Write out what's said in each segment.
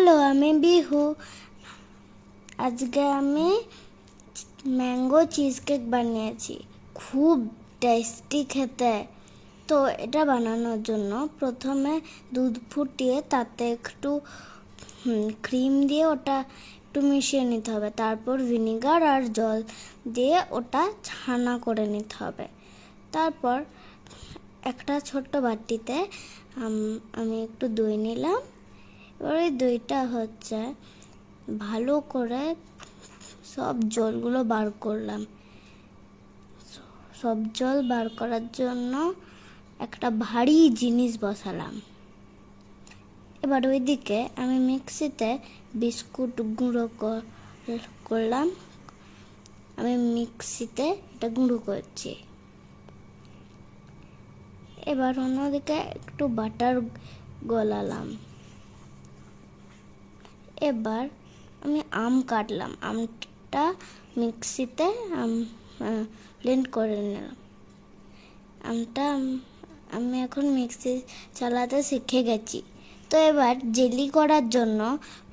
Hello, আমি বিহু। আজকে আমি ম্যাঙ্গো চিজ কেক বানিয়েছি, খুব টেস্টি খেতে। তো এটা বানানোর জন্য প্রথমে দুধ ফুটিয়ে তাতে একটু ক্রিম দিয়ে ওটা একটু মিশিয়ে নিতে হবে। তারপর ভিনিগার আর জল দিয়ে ওটা ছানা করে নিতে হবে। তারপর একটা ছোট্ট বাটিতে আমি একটু দই নিলাম। এবার ওই দইটা ভালো করে সব জলগুলো বার করলাম। সব জল বার করার জন্য একটা ভারী জিনিস বসালাম। এবার ওইদিকে আমি মিক্সিতে বিস্কুট গুঁড়ো করলাম। আমি মিক্সিতে এটা গুঁড়ো করছি। এবার অন্যদিকে একটু বাটার গলালাম। এবার আমি আম কাটলাম, আমটা মিক্সিতে ব্লেন্ড করে নিলাম। আমটা আমি এখন মিক্সি চালাতে শিখে গেছি। তো এবার জেলি করার জন্য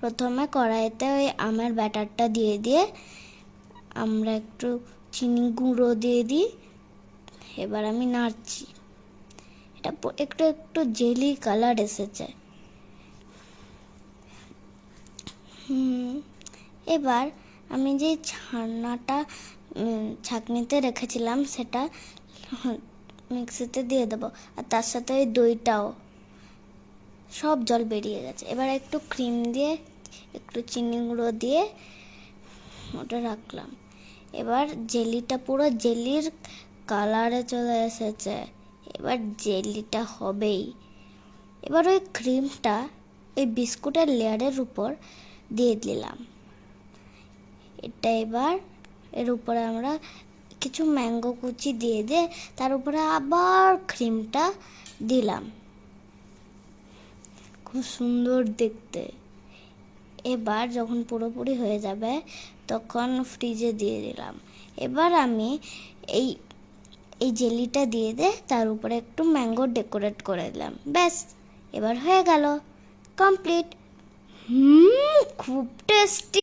প্রথমে কড়াইতে ওই আমের ব্যাটারটা দিয়ে আমরা একটু চিনি গুঁড়ো দিয়ে দিই। এবার আমি নাড়ছি, এটা একটু একটু জেলি কালার এসেছে। এবার আমি যে ছানাটা ছাঁকনিতে রেখেছিলাম সেটা মিক্সিতে দিয়ে দেবো, আর তার সাথে ওই দইটাও। সব জল বেরিয়ে গেছে। এবার একটু ক্রিম দিয়ে একটু চিনি গুঁড়ো দিয়ে ওটা রাখলাম। এবার জেলিটা পুরো জেলির কালারে চলে এসেছে। এবার জেলিটা হবেই। এবার ওই ক্রিমটা ওই বিস্কুটের লেয়ারের উপর দিয়ে দিলাম। এটা এবার এর উপরে আমরা কিছু ম্যাঙ্গো কুচি দিয়ে তার উপরে আবার ক্রিমটা দিলাম। খুব সুন্দর দেখতে। এবার যখন পুরোপুরি হয়ে যাবে তখন ফ্রিজে দিয়ে দিলাম। এবার আমি এই জেলিটা দিয়ে তার উপরে একটু ম্যাঙ্গো ডেকোরেট করে দিলাম। ব্যাস, এবার হয়ে গেল কমপ্লিট। খুব টেস্টি।